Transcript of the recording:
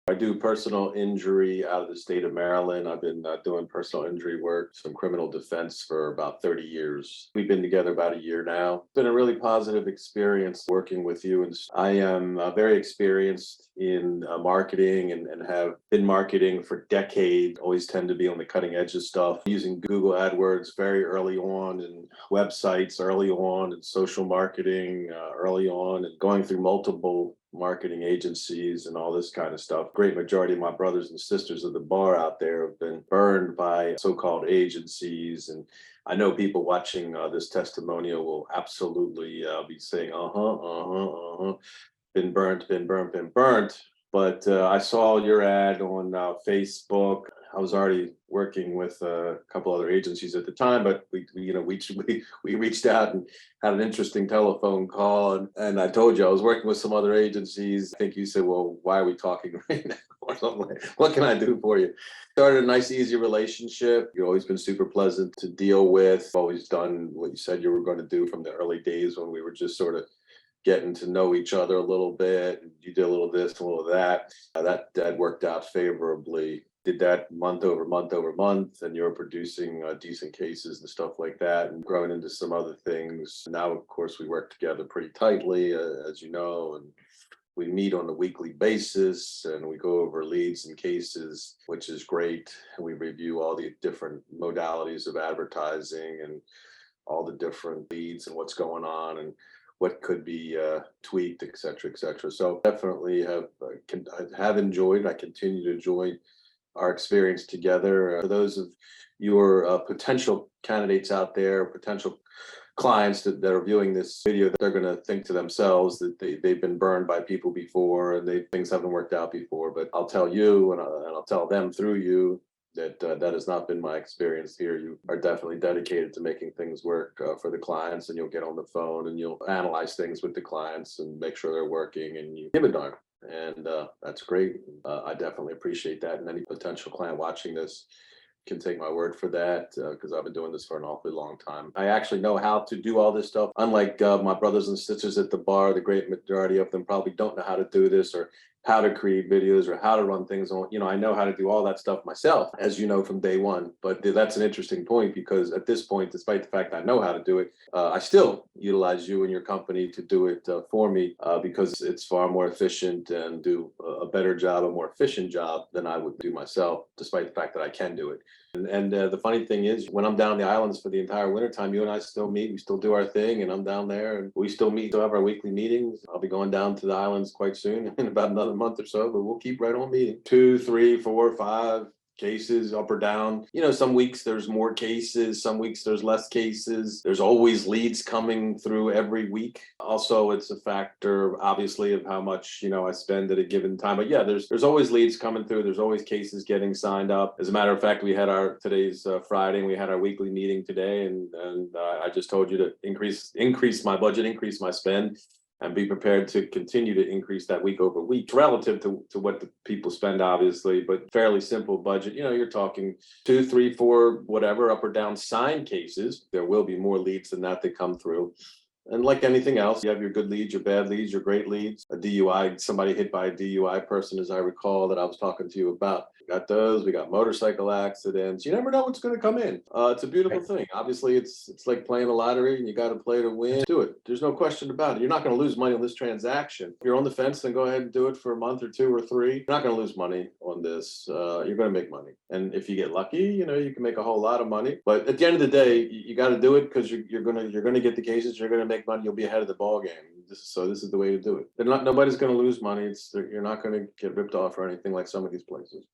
I do personal injury out of the state of Maryland. I've been doing personal injury work, some criminal defense for about 30 years. We've been together about a year now. It's been a really positive experience working with you. And I am very experienced in marketing and have been marketing for decades. Always tend to be on the cutting edge of stuff, using Google AdWords very early on, and websites early on, and social marketing early on, and going through multiple marketing agencies and all this kind of stuff. Great majority of my brothers and sisters of the bar out there have been burned by so-called agencies. And I know people watching this testimonial will absolutely be saying, been burnt, been burnt, been burnt. But I saw your ad on Facebook. I was already working with a couple other agencies at the time, but we reached out and had an interesting telephone call, and I told you I was working with some other agencies. I think you said, "Well, why are we talking right now?" Or something like, what can I do for you? Started a nice, easy relationship. You've always been super pleasant to deal with. Always done what you said you were going to do from the early days when we were just sort of getting to know each other a little bit. You did a little this, a little that. That worked out favorably. Did that month over month over month, and you're producing decent cases and stuff like that, and growing into some other things. Now, of course, we work together pretty tightly, as you know, and we meet on a weekly basis, and we go over leads and cases, which is great. We review all the different modalities of advertising and all the different leads and what's going on and what could be tweaked, et cetera, et cetera. So definitely I have enjoyed, I continue to enjoy our experience together. For those of your potential candidates out there, potential clients that are viewing this video, that they're going to think to themselves that they've been burned by people before, and things haven't worked out before. But I'll tell you, and I'll tell them through you, that that has not been my experience here. You are definitely dedicated to making things work for the clients, and you'll get on the phone and you'll analyze things with the clients and make sure they're working, and you give a darn. And that's great. I definitely appreciate that. And any potential client watching this can take my word for that, because I've been doing this for an awfully long time. I actually know how to do all this stuff. Unlike my brothers and sisters at the bar, the great majority of them probably don't know how to do this, or how to create videos, or how to run things on. I know how to do all that stuff myself, as you know, from day one. But that's an interesting point, because at this point, despite the fact I know how to do it, I still utilize you and your company to do it for me, because it's far more efficient and do a better job, a more efficient job than I would do myself, despite the fact that I can do it. And the funny thing is, when I'm down in the islands for the entire wintertime, you and I still meet, we still do our thing, and I'm down there, and we still meet, still have our weekly meetings. I'll be going down to the islands quite soon, in about another month or so, but we'll keep right on meeting. 2, 3, 4, 5 cases up or down. Some weeks there's more cases, some weeks there's less cases. There's always leads coming through every week. Also, it's a factor, obviously, of how much I spend at a given time. But yeah, there's always leads coming through. There's always cases getting signed up. As a matter of fact, we had today's Friday, and we had our weekly meeting today, and I just told you to increase my budget, increase my spend, and be prepared to continue to increase that week over week, relative to what the people spend, obviously, but fairly simple budget. You're talking 2, 3, 4, whatever, up or down signed cases. There will be more leads than that come through. And like anything else, you have your good leads, your bad leads, your great leads. A DUI, somebody hit by a DUI person, as I recall, that I was talking to you about. We got those. We got motorcycle accidents. You never know what's going to come in. It's a beautiful thing. Obviously, it's like playing a lottery, and you got to play to win. Do it. There's no question about it. You're not going to lose money on this transaction. If you're on the fence, then go ahead and do it for a month or 2 or 3. You're not going to lose money on this. You're going to make money. And if you get lucky, you can make a whole lot of money. But at the end of the day, you got to do it, because you're gonna get the cases. You're gonna make money. You'll be ahead of the ball game. This is the way to do it. Nobody's going to lose money. You're not going to get ripped off or anything like some of these places.